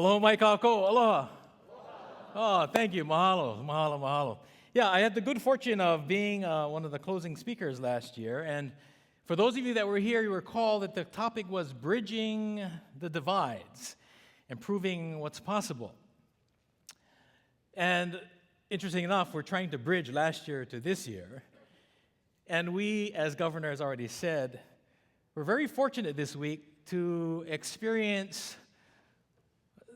Aloha mai kako, aloha. Oh, thank you, mahalo, mahalo, mahalo. Yeah, I had the good fortune of being one of the closing speakers last year, and for those of you that were here, you recall that the topic was bridging the divides, improving what's possible. And interesting enough, we're trying to bridge last year to this year, and we, as Governor has already said, we're very fortunate this week to experience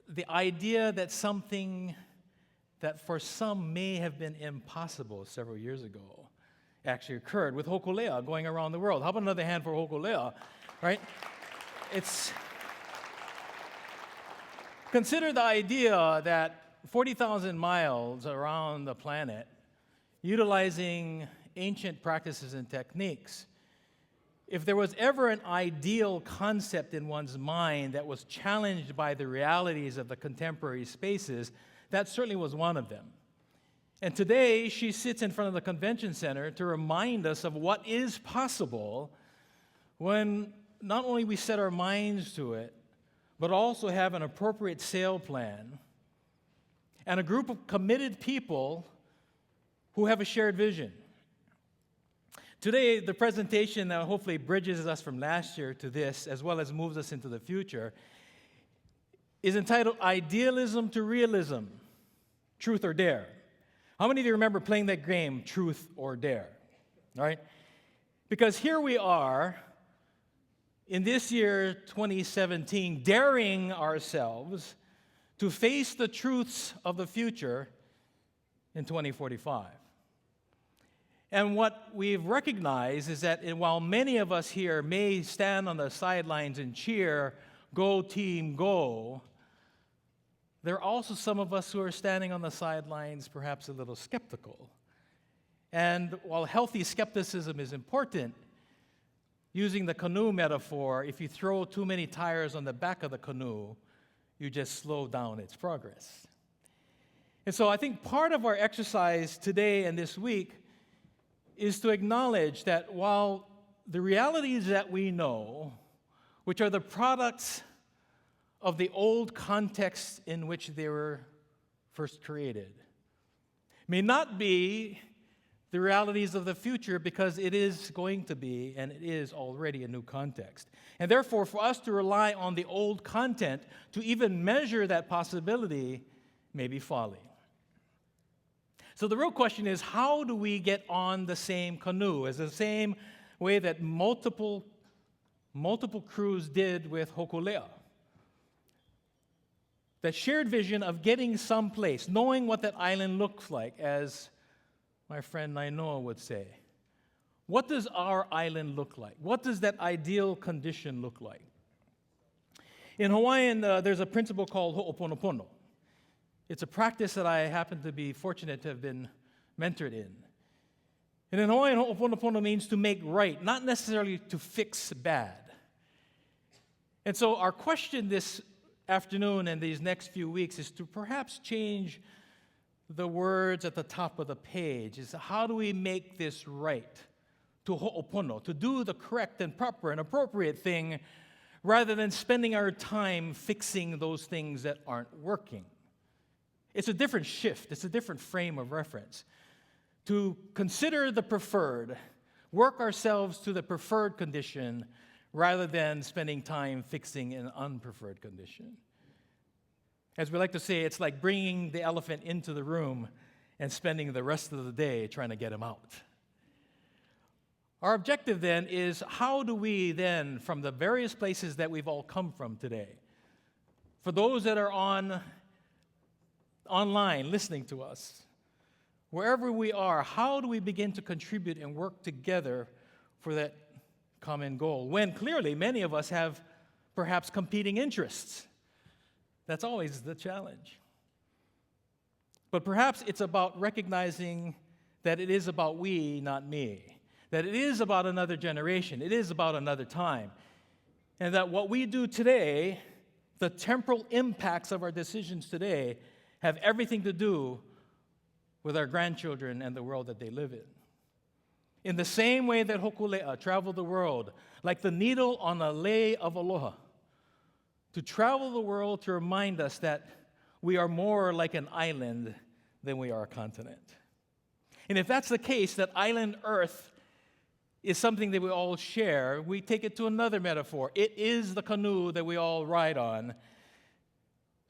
the idea that something that for some may have been impossible several years ago actually occurred with Hokulea going around the world. How about another hand for Hokulea, right? Consider the idea that 40,000 miles around the planet, utilizing ancient practices and techniques. If there was ever an ideal concept in one's mind that was challenged by the realities of the contemporary spaces, that certainly was one of them. And today, she sits in front of the convention center to remind us of what is possible when not only we set our minds to it, but also have an appropriate sail plan and a group of committed people who have a shared vision. Today, the presentation that hopefully bridges us from last year to this, as well as moves us into the future, is entitled Idealism to Realism, Truth or Dare. How many of you remember playing that game, Truth or Dare? All right? Because here we are, in this year, 2017, daring ourselves to face the truths of the future in 2045. And what we've recognized is that while many of us here may stand on the sidelines and cheer, "Go team, go," there are also some of us who are standing on the sidelines, perhaps a little skeptical. And while healthy skepticism is important, using the canoe metaphor, if you throw too many tires on the back of the canoe, you just slow down its progress. And so I think part of our exercise today and this week is to acknowledge that while the realities that we know, which are the products of the old context in which they were first created, may not be the realities of the future, because it is going to be, and it is already, a new context. And therefore, for us to rely on the old content to even measure that possibility may be folly. So the real question is, how do we get on the same canoe, as the same way that multiple crews did with Hokulea? That shared vision of getting someplace, knowing what that island looks like, as my friend Nainoa would say. What does our island look like? What does that ideal condition look like? In Hawaiian, there's a principle called ho'oponopono. It's a practice that I happen to be fortunate to have been mentored in. And in Hawaiian, ho'oponopono means to make right, not necessarily to fix bad. And so our question this afternoon and these next few weeks is to perhaps change the words at the top of the page. Is how do we make this right? To ho'opono, to do the correct and proper and appropriate thing, rather than spending our time fixing those things that aren't working. It's a different shift. It's a different frame of reference. To consider the preferred, work ourselves to the preferred condition, rather than spending time fixing an unpreferred condition. As we like to say, it's like bringing the elephant into the room and spending the rest of the day trying to get him out. Our objective then is, how do we then, from the various places that we've all come from today, for those that are online listening to us, wherever we are, how do we begin to contribute and work together for that common goal, when clearly many of us have perhaps competing interests? That's always the challenge. But perhaps it's about recognizing that it is about we, not me. That it is about another generation. It is about another time. And that what we do today, the temporal impacts of our decisions today, have everything to do with our grandchildren and the world that they live in. In the same way that Hokulea traveled the world, like the needle on a lei of aloha, to travel the world to remind us that we are more like an island than we are a continent. And if that's the case, that island Earth is something that we all share, we take it to another metaphor. It is the canoe that we all ride on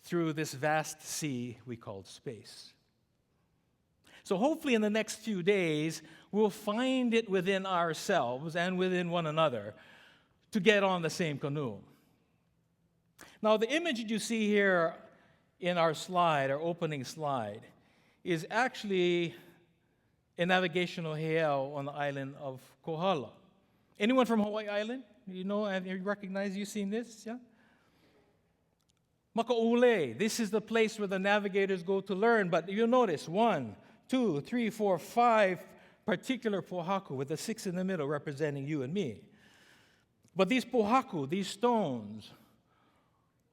through this vast sea we call space. So hopefully in the next few days, we'll find it within ourselves and within one another to get on the same canoe. Now, the image that you see here in our slide, our opening slide, is actually a navigational heiau on the island of Kohala. Anyone from Hawaii Island? You know, have you recognized, you've seen this? Yeah? Makaule, this is the place where the navigators go to learn, but you'll notice 1, 2, 3, 4, 5 particular pohaku, with the 6 in the middle representing you and me. But these pohaku, these stones,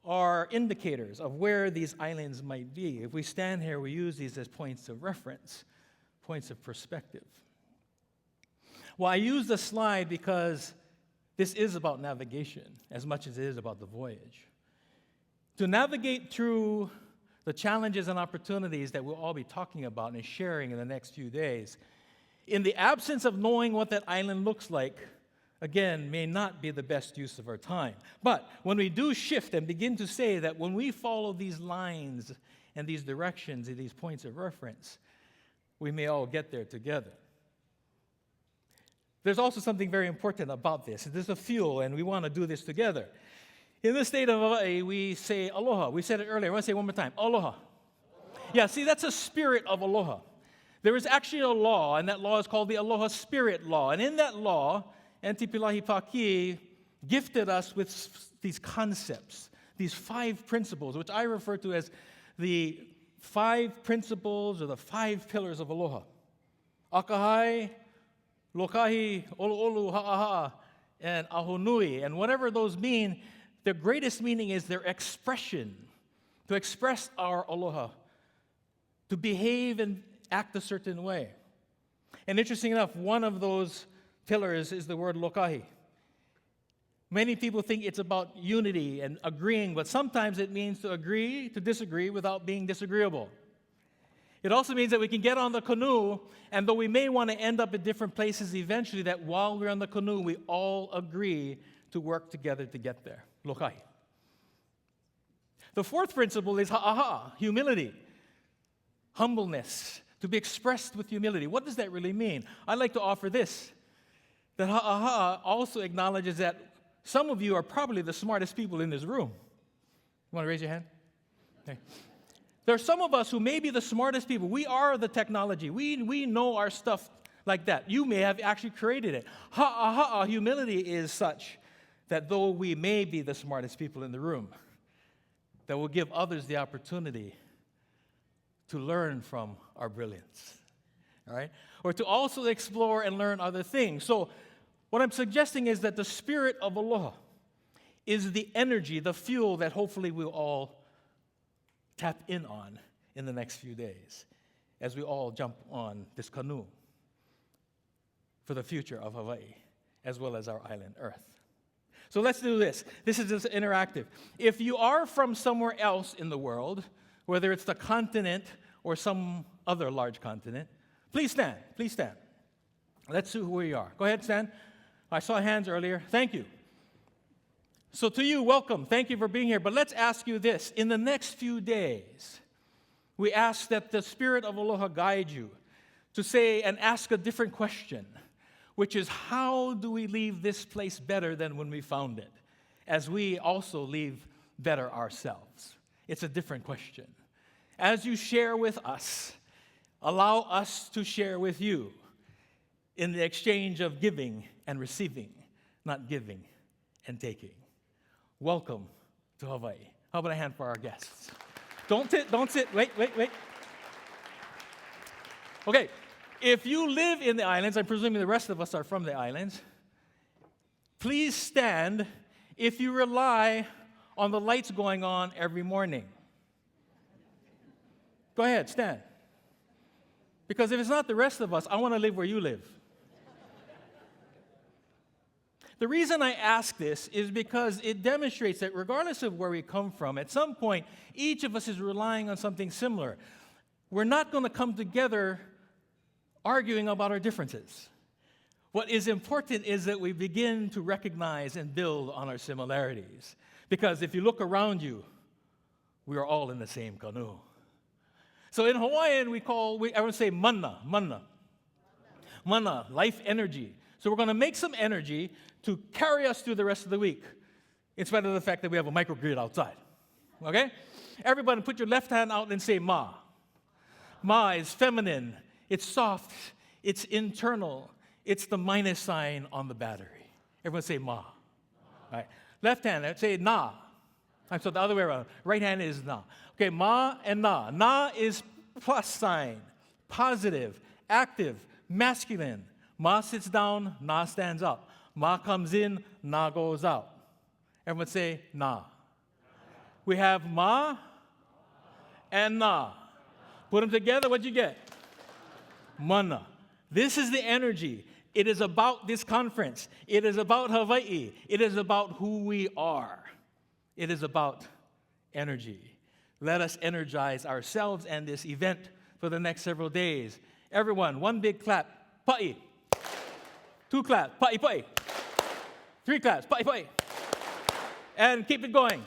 are indicators of where these islands might be. If we stand here, we use these as points of reference, points of perspective. Well, I use the slide because this is about navigation as much as it is about the voyage. To navigate through the challenges and opportunities that we'll all be talking about and sharing in the next few days, in the absence of knowing what that island looks like, again, may not be the best use of our time. But when we do shift and begin to say that when we follow these lines and these directions and these points of reference, we may all get there together. There's also something very important about this. This is a fuel, and we want to do this together. In the state of Hawaii, we say aloha. We said it earlier. I want to say it one more time. Aloha. Yeah, see, that's a spirit of aloha. There is actually a law, and that law is called the Aloha Spirit Law. And in that law, Auntie Pilahi Paki gifted us with these concepts, these 5 principles, which I refer to as the 5 principles or the 5 pillars of aloha. Akahai, lokahi, olu ha'aha, and ahonui. And whatever those mean, their greatest meaning is their expression, to express our aloha, to behave and act a certain way. And interesting enough, one of those pillars is the word lokahi. Many people think it's about unity and agreeing, but sometimes it means to agree to disagree without being disagreeable. It also means that we can get on the canoe, and though we may want to end up at different places eventually, that while we're on the canoe, we all agree to work together to get there. Lokahi. The 4th principle is ha'aha, humility, humbleness, to be expressed with humility. What does that really mean? I'd like to offer this. That ha'aha also acknowledges that some of you are probably the smartest people in this room. You want to raise your hand? Okay. There are some of us who may be the smartest people. We are the technology. We know our stuff like that. You may have actually created it. Ha'aha, humility is such that though we may be the smartest people in the room, that will give others the opportunity to learn from our brilliance. All right? Or to also explore and learn other things. So what I'm suggesting is that the spirit of aloha is the energy, the fuel that hopefully we'll all tap in on in the next few days as we all jump on this canoe for the future of Hawaii as well as our island Earth. So let's do this. This is just interactive. If you are from somewhere else in the world, whether it's the continent or some other large continent, please stand. Please stand. Let's see who we are. Go ahead, stand. I saw hands earlier. Thank you. So to you, welcome. Thank you for being here. But let's ask you this. In the next few days, we ask that the spirit of aloha guide you to say and ask a different question, which is, how do we leave this place better than when we found it, as we also leave better ourselves? It's a different question. As you share with us, allow us to share with you in the exchange of giving and receiving, not giving and taking. Welcome to Hawaii. How about a hand for our guests? Don't sit. Wait. Okay, if you live in the islands, I'm presuming the rest of us are from the islands, please stand if you rely on the lights going on every morning. Go ahead, stand. Because if it's not the rest of us, I want to live where you live. The reason I ask this is because it demonstrates that regardless of where we come from, at some point, each of us is relying on something similar. We're not going to come together arguing about our differences. What is important is that we begin to recognize and build on our similarities. Because if you look around you, we are all in the same canoe. So in Hawaiian, I would say mana, life energy. So we're going to make some energy to carry us through the rest of the week, in spite of the fact that we have a microgrid outside. Okay? Everybody put your left hand out and say ma. Ma is feminine. It's soft. It's internal. It's the minus sign on the battery. Everyone say ma. All right. Left hand, say na. So the other way around. Right hand is na. Okay, ma and na. Na is plus sign, positive, active, masculine. Ma sits down, na stands up. Ma comes in, na goes out. Everyone say na. We have ma and na. Put them together, what you get? Mana. This is the energy. It is about this conference. It is about Hawaii. It is about who we are. It is about energy. Let us energize ourselves and this event for the next several days. Everyone, one big clap. Pa'i. Two claps. Pa'i, pa'i. Three claps. Pa'i, pa'i. And keep it going.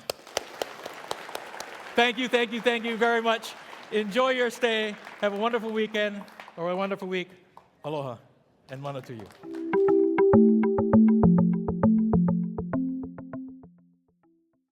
Thank you very much. Enjoy your stay. Have a wonderful weekend or a wonderful week. Aloha and mana to you.